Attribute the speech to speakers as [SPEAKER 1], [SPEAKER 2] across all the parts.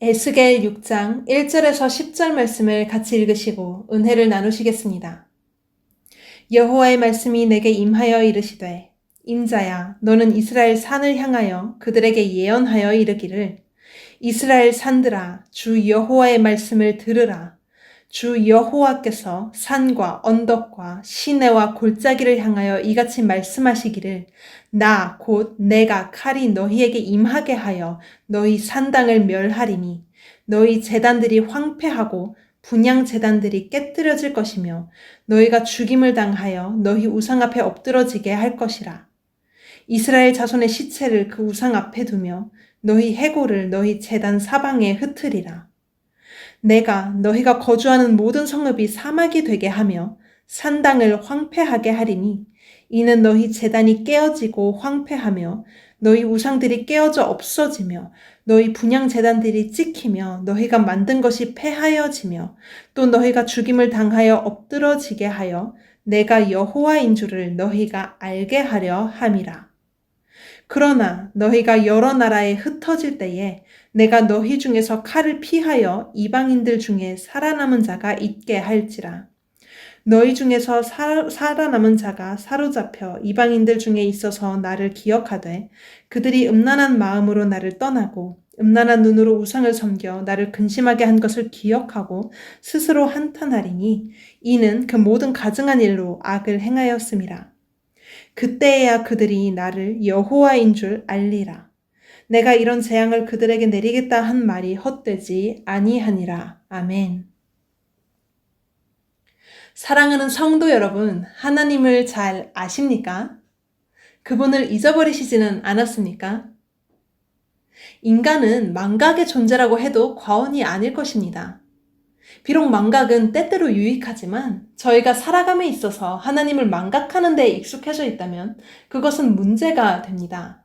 [SPEAKER 1] 에스겔 6장 1절에서 10절 말씀을 같이 읽으시고 은혜를 나누시겠습니다. 여호와의 말씀이 내게 임하여 이르시되 인자야 너는 이스라엘 산을 향하여 그들에게 예언하여 이르기를 이스라엘 산들아 주 여호와의 말씀을 들으라. 주 여호와께서 산과 언덕과 시내와 골짜기를 향하여 이같이 말씀하시기를 나 곧 내가 칼이 너희에게 임하게 하여 너희 산당을 멸하리니 너희 제단들이 황폐하고 분향 제단들이 깨뜨려질 것이며 너희가 죽임을 당하여 너희 우상 앞에 엎드러지게 할 것이라. 이스라엘 자손의 시체를 그 우상 앞에 두며 너희 해골을 너희 제단 사방에 흩으리라. 내가 너희가 거주하는 모든 성읍이 사막이 되게 하며 산당을 황폐하게 하리니 이는 너희 제단이 깨어지고 황폐하며 너희 우상들이 깨어져 없어지며 너희 분향 제단들이 찍히며 너희가 만든 것이 폐하여지며 또 너희가 죽임을 당하여 엎드러지게 하여 내가 여호와인 줄을 너희가 알게 하려 함이라. 그러나 너희가 여러 나라에 흩어질 때에 내가 너희 중에서 칼을 피하여 이방인들 중에 살아남은 자가 있게 할지라. 너희 중에서 살아남은 자가 사로잡혀 이방인들 중에 있어서 나를 기억하되 그들이 음란한 마음으로 나를 떠나고 음란한 눈으로 우상을 섬겨 나를 근심하게 한 것을 기억하고 스스로 한탄하리니 이는 그 모든 가증한 일로 악을 행하였음이라. 그때에야 그들이 나를 여호와인 줄 알리라. 내가 이런 재앙을 그들에게 내리겠다 한 말이 헛되지 아니하니라. 아멘. 사랑하는 성도 여러분, 하나님을 잘 아십니까? 그분을 잊어버리시지는 않았습니까? 인간은 망각의 존재라고 해도 과언이 아닐 것입니다. 비록 망각은 때때로 유익하지만 저희가 살아감에 있어서 하나님을 망각하는 데 익숙해져 있다면 그것은 문제가 됩니다.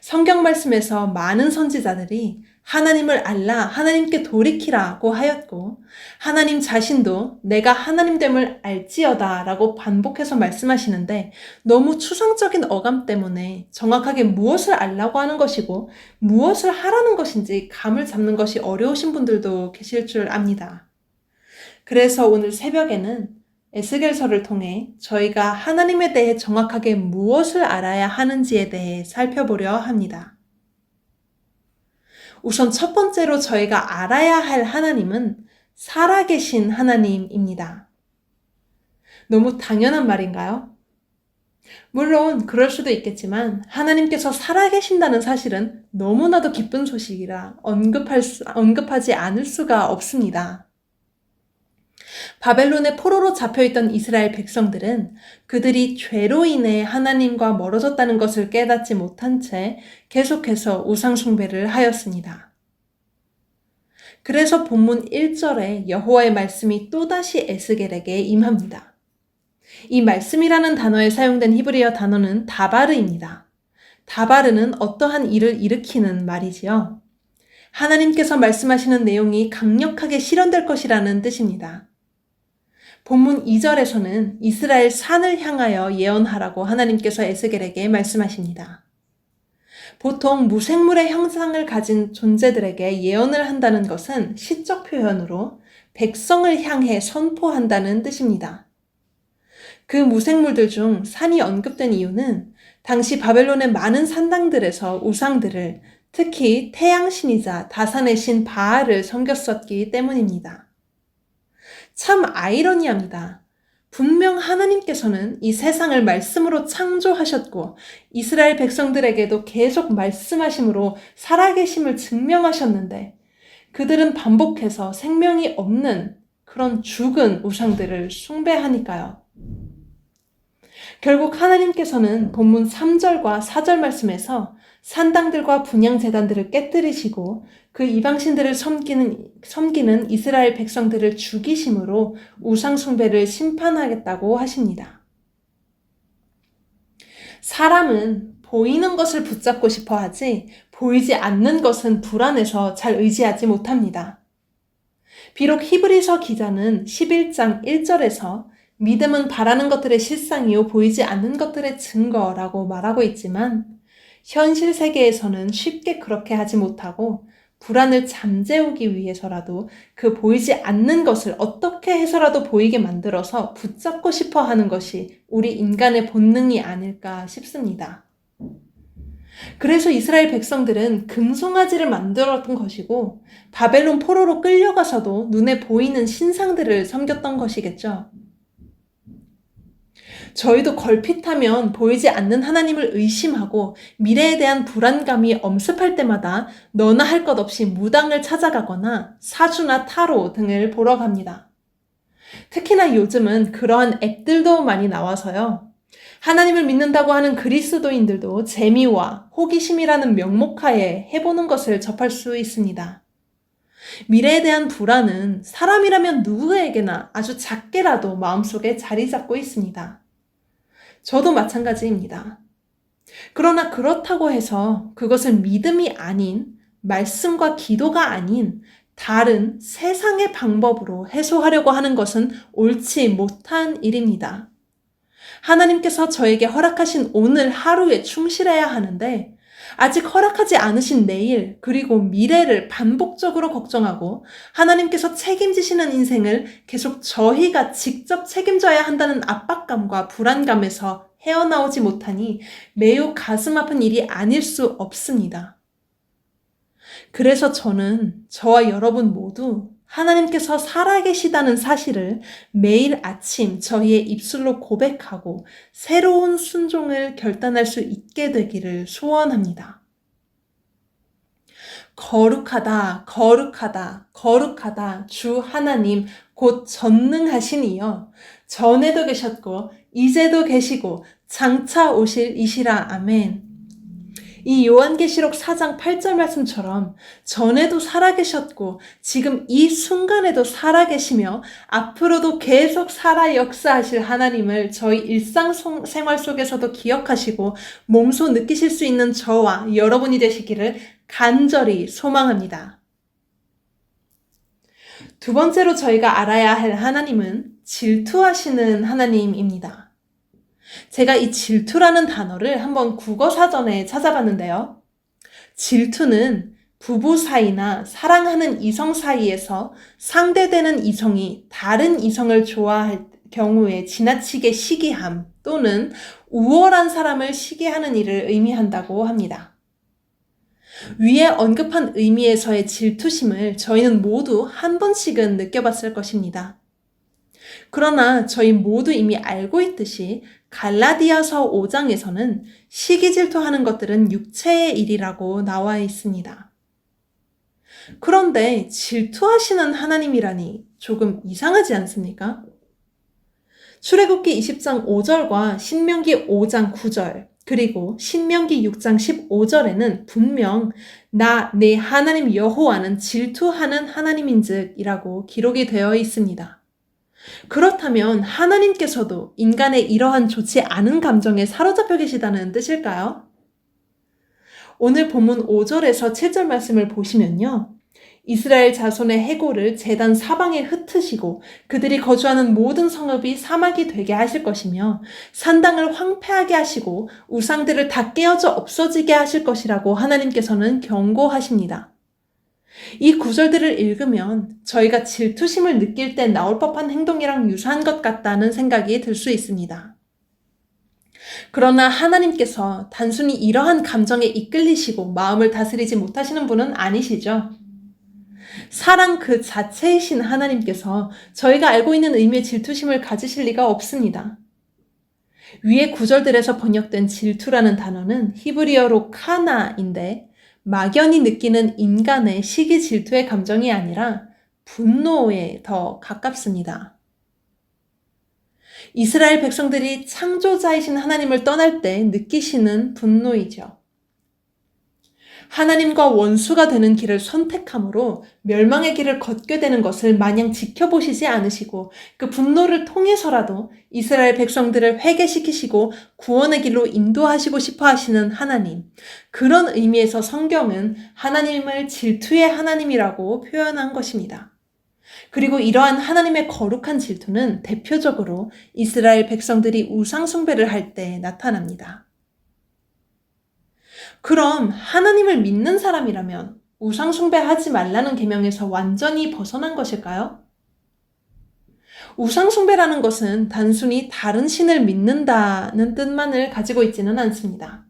[SPEAKER 1] 성경 말씀에서 많은 선지자들이 하나님을 알라, 하나님께 돌이키라고 하였고 하나님 자신도 내가 하나님됨을 알지어다 라고 반복해서 말씀하시는데 너무 추상적인 어감 때문에 정확하게 무엇을 알라고 하는 것이고 무엇을 하라는 것인지 감을 잡는 것이 어려우신 분들도 계실 줄 압니다. 그래서 오늘 새벽에는 에스겔서를 통해 저희가 하나님에 대해 정확하게 무엇을 알아야 하는지에 대해 살펴보려 합니다. 우선 첫 번째로 저희가 알아야 할 하나님은 살아계신 하나님입니다. 너무 당연한 말인가요? 물론 그럴 수도 있겠지만 하나님께서 살아계신다는 사실은 너무나도 기쁜 소식이라 언급하지 않을 수가 없습니다. 바벨론의 포로로 잡혀있던 이스라엘 백성들은 그들이 죄로 인해 하나님과 멀어졌다는 것을 깨닫지 못한 채 계속해서 우상 숭배를 하였습니다. 그래서 본문 1절에 여호와의 말씀이 또다시 에스겔에게 임합니다. 이 말씀이라는 단어에 사용된 히브리어 단어는 다바르입니다. 다바르는 어떠한 일을 일으키는 말이지요. 하나님께서 말씀하시는 내용이 강력하게 실현될 것이라는 뜻입니다. 본문 2절에서는 이스라엘 산을 향하여 예언하라고 하나님께서 에스겔에게 말씀하십니다. 보통 무생물의 형상을 가진 존재들에게 예언을 한다는 것은 시적 표현으로 백성을 향해 선포한다는 뜻입니다. 그 무생물들 중 산이 언급된 이유는 당시 바벨론의 많은 산당들에서 우상들을 특히 태양신이자 다산의 신 바알을 섬겼었기 때문입니다. 참 아이러니합니다. 분명 하나님께서는 이 세상을 말씀으로 창조하셨고 이스라엘 백성들에게도 계속 말씀하심으로 살아계심을 증명하셨는데 그들은 반복해서 생명이 없는 그런 죽은 우상들을 숭배하니까요. 결국 하나님께서는 본문 3절과 4절 말씀에서 산당들과 분향 제단들을 깨뜨리시고 그 이방신들을 섬기는 이스라엘 백성들을 죽이심으로 우상 숭배를 심판하겠다고 하십니다. 사람은 보이는 것을 붙잡고 싶어 하지 보이지 않는 것은 불안해서 잘 의지하지 못합니다. 비록 히브리서 기자는 11장 1절에서 믿음은 바라는 것들의 실상이요 보이지 않는 것들의 증거라고 말하고 있지만 현실 세계에서는 쉽게 그렇게 하지 못하고 불안을 잠재우기 위해서라도 그 보이지 않는 것을 어떻게 해서라도 보이게 만들어서 붙잡고 싶어 하는 것이 우리 인간의 본능이 아닐까 싶습니다. 그래서 이스라엘 백성들은 금송아지를 만들었던 것이고 바벨론 포로로 끌려가서도 눈에 보이는 신상들을 섬겼던 것이겠죠. 저희도 걸핏하면 보이지 않는 하나님을 의심하고 미래에 대한 불안감이 엄습할 때마다 너나 할 것 없이 무당을 찾아가거나 사주나 타로 등을 보러 갑니다. 특히나 요즘은 그러한 앱들도 많이 나와서요. 하나님을 믿는다고 하는 그리스도인들도 재미와 호기심이라는 명목하에 해보는 것을 접할 수 있습니다. 미래에 대한 불안은 사람이라면 누구에게나 아주 작게라도 마음속에 자리 잡고 있습니다. 저도 마찬가지입니다. 그러나 그렇다고 해서 그것을 믿음이 아닌, 말씀과 기도가 아닌 다른 세상의 방법으로 해소하려고 하는 것은 옳지 못한 일입니다. 하나님께서 저에게 허락하신 오늘 하루에 충실해야 하는데 아직 허락하지 않으신 내일 그리고 미래를 반복적으로 걱정하고 하나님께서 책임지시는 인생을 계속 저희가 직접 책임져야 한다는 압박감과 불안감에서 헤어나오지 못하니 매우 가슴 아픈 일이 아닐 수 없습니다. 그래서 저는 저와 여러분 모두 하나님께서 살아계시다는 사실을 매일 아침 저희의 입술로 고백하고 새로운 순종을 결단할 수 있게 되기를 소원합니다. 거룩하다, 거룩하다, 거룩하다 주 하나님 곧 전능하신 이여 전에도 계셨고 이제도 계시고 장차 오실 이시라. 아멘. 이 요한계시록 4장 8절 말씀처럼 전에도 살아계셨고 지금 이 순간에도 살아계시며 앞으로도 계속 살아 역사하실 하나님을 저희 일상생활 속에서도 기억하시고 몸소 느끼실 수 있는 저와 여러분이 되시기를 간절히 소망합니다. 두 번째로 저희가 알아야 할 하나님은 질투하시는 하나님입니다. 제가 이 질투라는 단어를 한번 국어사전에 찾아봤는데요. 질투는 부부 사이나 사랑하는 이성 사이에서 상대되는 이성이 다른 이성을 좋아할 경우에 지나치게 시기함 또는 우월한 사람을 시기하는 일을 의미한다고 합니다. 위에 언급한 의미에서의 질투심을 저희는 모두 한 번씩은 느껴봤을 것입니다. 그러나 저희 모두 이미 알고 있듯이 갈라디아서 5장에서는 시기 질투하는 것들은 육체의 일이라고 나와 있습니다. 그런데 질투하시는 하나님이라니 조금 이상하지 않습니까? 출애굽기 20장 5절과 신명기 5장 9절 그리고 신명기 6장 15절에는 분명 나 내 하나님 여호와는 질투하는 하나님인즉 이라고 기록이 되어 있습니다. 그렇다면 하나님께서도 인간의 이러한 좋지 않은 감정에 사로잡혀 계시다는 뜻일까요? 오늘 본문 5절에서 7절 말씀을 보시면요. 이스라엘 자손의 해골을 제단 사방에 흩으시고 그들이 거주하는 모든 성읍이 사막이 되게 하실 것이며 산당을 황폐하게 하시고 우상들을 다 깨어져 없어지게 하실 것이라고 하나님께서는 경고하십니다. 이 구절들을 읽으면 저희가 질투심을 느낄 때 나올 법한 행동이랑 유사한 것 같다는 생각이 들 수 있습니다. 그러나 하나님께서 단순히 이러한 감정에 이끌리시고 마음을 다스리지 못하시는 분은 아니시죠. 사랑 그 자체이신 하나님께서 저희가 알고 있는 의미의 질투심을 가지실 리가 없습니다. 위의 구절들에서 번역된 질투라는 단어는 히브리어로 카나인데 막연히 느끼는 인간의 시기 질투의 감정이 아니라 분노에 더 가깝습니다. 이스라엘 백성들이 창조자이신 하나님을 떠날 때 느끼시는 분노이죠. 하나님과 원수가 되는 길을 선택함으로 멸망의 길을 걷게 되는 것을 마냥 지켜보시지 않으시고 그 분노를 통해서라도 이스라엘 백성들을 회개시키시고 구원의 길로 인도하시고 싶어 하시는 하나님. 그런 의미에서 성경은 하나님을 질투의 하나님이라고 표현한 것입니다. 그리고 이러한 하나님의 거룩한 질투는 대표적으로 이스라엘 백성들이 우상 숭배를 할 때 나타납니다. 그럼 하나님을 믿는 사람이라면 우상숭배하지 말라는 계명에서 완전히 벗어난 것일까요? 우상숭배라는 것은 단순히 다른 신을 믿는다는 뜻만을 가지고 있지는 않습니다.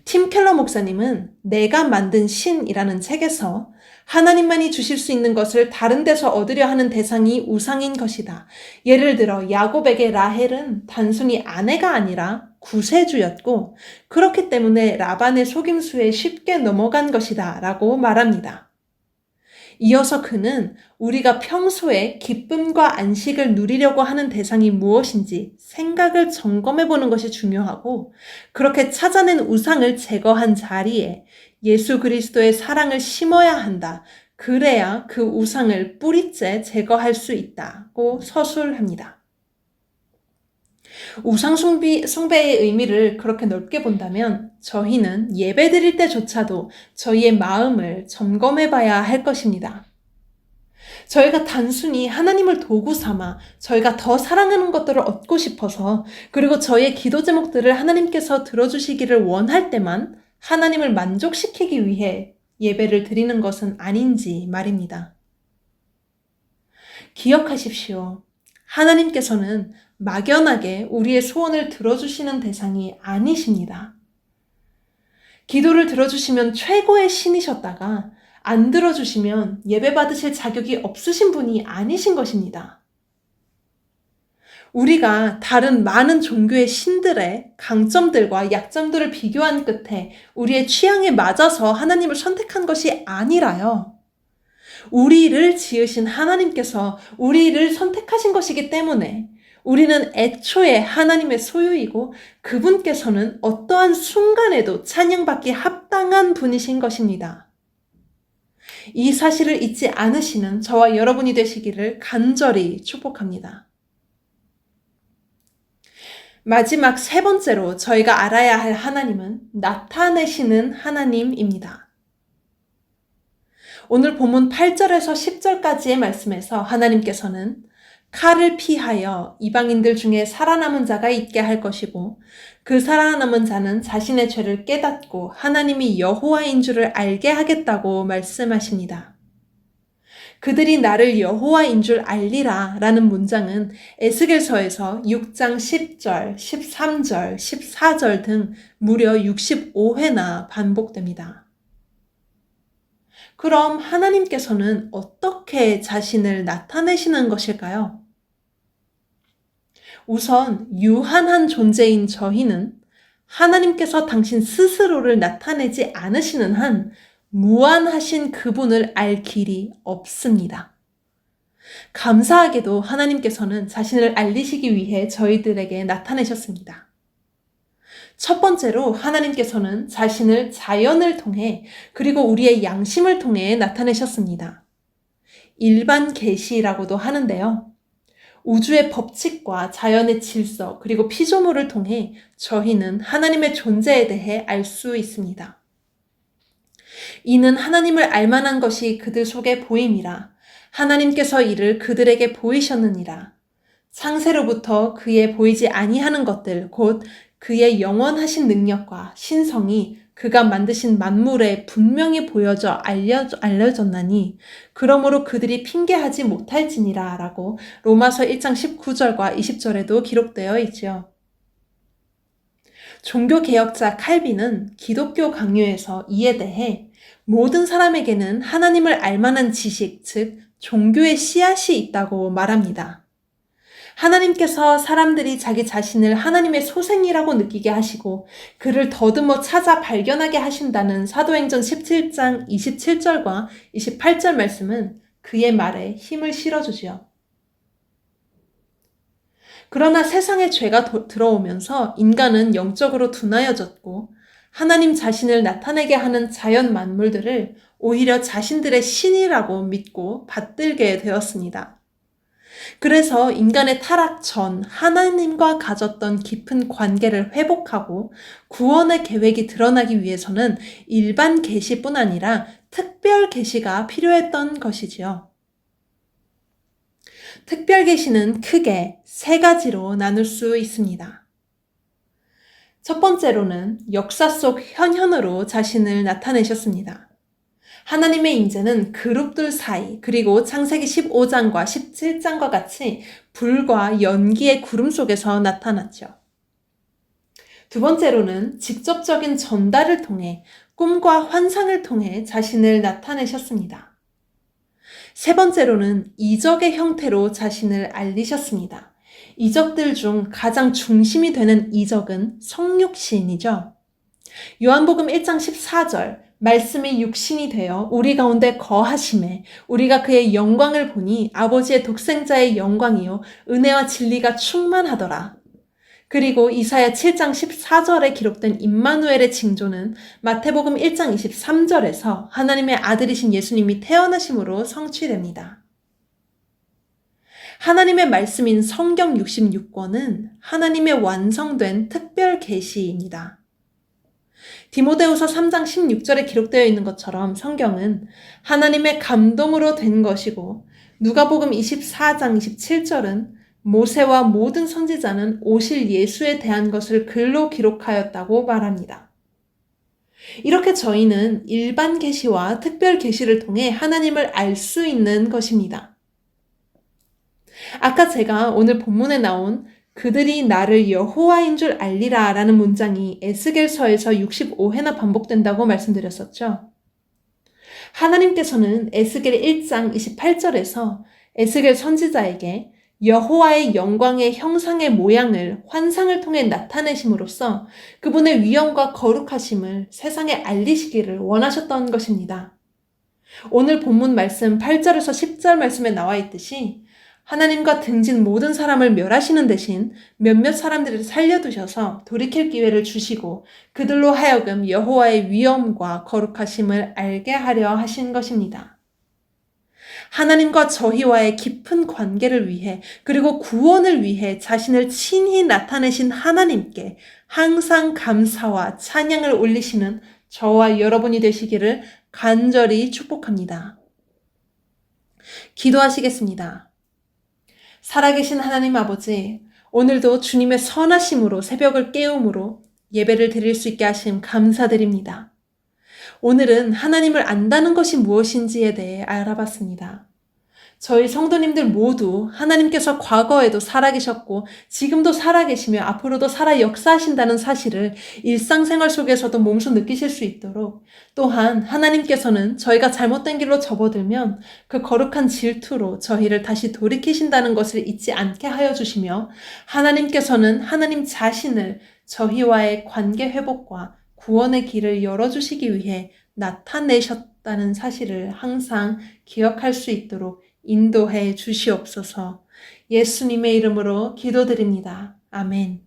[SPEAKER 1] 팀 켈러 목사님은 내가 만든 신이라는 책에서 하나님만이 주실 수 있는 것을 다른 데서 얻으려 하는 대상이 우상인 것이다. 예를 들어 야곱에게 라헬은 단순히 아내가 아니라 구세주였고 그렇기 때문에 라반의 속임수에 쉽게 넘어간 것이다 라고 말합니다. 이어서 그는 우리가 평소에 기쁨과 안식을 누리려고 하는 대상이 무엇인지 생각을 점검해 보는 것이 중요하고 그렇게 찾아낸 우상을 제거한 자리에 예수 그리스도의 사랑을 심어야 한다. 그래야 그 우상을 뿌리째 제거할 수 있다고 서술합니다. 우상숭배의 의미를 그렇게 넓게 본다면 저희는 예배드릴 때조차도 저희의 마음을 점검해 봐야 할 것입니다. 저희가 단순히 하나님을 도구 삼아 저희가 더 사랑하는 것들을 얻고 싶어서 그리고 저희의 기도 제목들을 하나님께서 들어주시기를 원할 때만 하나님을 만족시키기 위해 예배를 드리는 것은 아닌지 말입니다. 기억하십시오. 하나님께서는 막연하게 우리의 소원을 들어주시는 대상이 아니십니다. 기도를 들어주시면 최고의 신이셨다가 안 들어주시면 예배 받으실 자격이 없으신 분이 아니신 것입니다. 우리가 다른 많은 종교의 신들의 강점들과 약점들을 비교한 끝에 우리의 취향에 맞아서 하나님을 선택한 것이 아니라요. 우리를 지으신 하나님께서 우리를 선택하신 것이기 때문에 우리는 애초에 하나님의 소유이고 그분께서는 어떠한 순간에도 찬양받기 합당한 분이신 것입니다. 이 사실을 잊지 않으시는 저와 여러분이 되시기를 간절히 축복합니다. 마지막 세 번째로 저희가 알아야 할 하나님은 나타내시는 하나님입니다. 오늘 본문 8절에서 10절까지의 말씀에서 하나님께서는 칼을 피하여 이방인들 중에 살아남은 자가 있게 할 것이고 그 살아남은 자는 자신의 죄를 깨닫고 하나님이 여호와인 줄을 알게 하겠다고 말씀하십니다. 그들이 나를 여호와인 줄 알리라 라는 문장은 에스겔서에서 6장 10절, 13절, 14절 등 무려 65회나 반복됩니다. 그럼 하나님께서는 어떻게 자신을 나타내시는 것일까요? 우선 유한한 존재인 저희는 하나님께서 당신 스스로를 나타내지 않으시는 한 무한하신 그분을 알 길이 없습니다. 감사하게도 하나님께서는 자신을 알리시기 위해 저희들에게 나타내셨습니다. 첫 번째로 하나님께서는 자신을 자연을 통해 그리고 우리의 양심을 통해 나타내셨습니다. 일반 계시라고도 하는데요. 우주의 법칙과 자연의 질서 그리고 피조물을 통해 저희는 하나님의 존재에 대해 알 수 있습니다. 이는 하나님을 알만한 것이 그들 속에 보임이라 하나님께서 이를 그들에게 보이셨느니라. 창세로부터 그의 보이지 아니하는 것들 곧 그의 영원하신 능력과 신성이 그가 만드신 만물에 분명히 보여져 알려졌나니 그러므로 그들이 핑계하지 못할지니라 라고 로마서 1장 19절과 20절에도 기록되어 있지요. 종교개혁자 칼빈은 기독교 강요에서 이에 대해 모든 사람에게는 하나님을 알만한 지식, 즉 종교의 씨앗이 있다고 말합니다. 하나님께서 사람들이 자기 자신을 하나님의 소생이라고 느끼게 하시고 그를 더듬어 찾아 발견하게 하신다는 사도행전 17장 27절과 28절 말씀은 그의 말에 힘을 실어주지요. 그러나 세상에 죄가 들어오면서 인간은 영적으로 둔하여졌고 하나님 자신을 나타내게 하는 자연 만물들을 오히려 자신들의 신이라고 믿고 받들게 되었습니다. 그래서 인간의 타락 전 하나님과 가졌던 깊은 관계를 회복하고 구원의 계획이 드러나기 위해서는 일반 계시뿐 아니라 특별 계시가 필요했던 것이지요. 특별 계시는 크게 세 가지로 나눌 수 있습니다. 첫 번째로는 역사 속 현현으로 자신을 나타내셨습니다. 하나님의 임재는 그룹들 사이, 그리고 창세기 15장과 17장과 같이 불과 연기의 구름 속에서 나타났죠. 두 번째로는 직접적인 전달을 통해 꿈과 환상을 통해 자신을 나타내셨습니다. 세 번째로는 이적의 형태로 자신을 알리셨습니다. 이적들 중 가장 중심이 되는 이적은 성육신이죠. 요한복음 1장 14절, 말씀이 육신이 되어 우리 가운데 거하심에 우리가 그의 영광을 보니 아버지의 독생자의 영광이요 은혜와 진리가 충만하더라. 그리고 이사야 7장 14절에 기록된 임마누엘의 징조는 마태복음 1장 23절에서 하나님의 아들이신 예수님이 태어나심으로 성취됩니다. 하나님의 말씀인 성경 66권은 하나님의 완성된 특별 계시입니다. 디모데후서 3장 16절에 기록되어 있는 것처럼 성경은 하나님의 감동으로 된 것이고, 누가복음 24장 27절은 모세와 모든 선지자는 오실 예수에 대한 것을 글로 기록하였다고 말합니다. 이렇게 저희는 일반 계시와 특별 계시를 통해 하나님을 알 수 있는 것입니다. 아까 제가 오늘 본문에 나온 그들이 나를 여호와인 줄 알리라 라는 문장이 에스겔서에서 65회나 반복된다고 말씀드렸었죠. 하나님께서는 에스겔 1장 28절에서 에스겔 선지자에게 여호와의 영광의 형상의 모양을 환상을 통해 나타내심으로써 그분의 위엄과 거룩하심을 세상에 알리시기를 원하셨던 것입니다. 오늘 본문 말씀 8절에서 10절 말씀에 나와 있듯이 하나님과 등진 모든 사람을 멸하시는 대신 몇몇 사람들을 살려두셔서 돌이킬 기회를 주시고 그들로 하여금 여호와의 위엄과 거룩하심을 알게 하려 하신 것입니다. 하나님과 저희와의 깊은 관계를 위해, 그리고 구원을 위해 자신을 친히 나타내신 하나님께 항상 감사와 찬양을 올리시는 저와 여러분이 되시기를 간절히 축복합니다. 기도하시겠습니다. 살아계신 하나님 아버지, 오늘도 주님의 선하심으로 새벽을 깨움으로 예배를 드릴 수 있게 하심 감사드립니다. 오늘은 하나님을 안다는 것이 무엇인지에 대해 알아봤습니다. 저희 성도님들 모두 하나님께서 과거에도 살아계셨고 지금도 살아계시며 앞으로도 살아 역사하신다는 사실을 일상생활 속에서도 몸소 느끼실 수 있도록, 또한 하나님께서는 저희가 잘못된 길로 접어들면 그 거룩한 질투로 저희를 다시 돌이키신다는 것을 잊지 않게 하여 주시며, 하나님께서는 하나님 자신을 저희와의 관계 회복과 구원의 길을 열어주시기 위해 나타내셨다는 사실을 항상 기억할 수 있도록 인도해 주시옵소서. 예수님의 이름으로 기도드립니다. 아멘.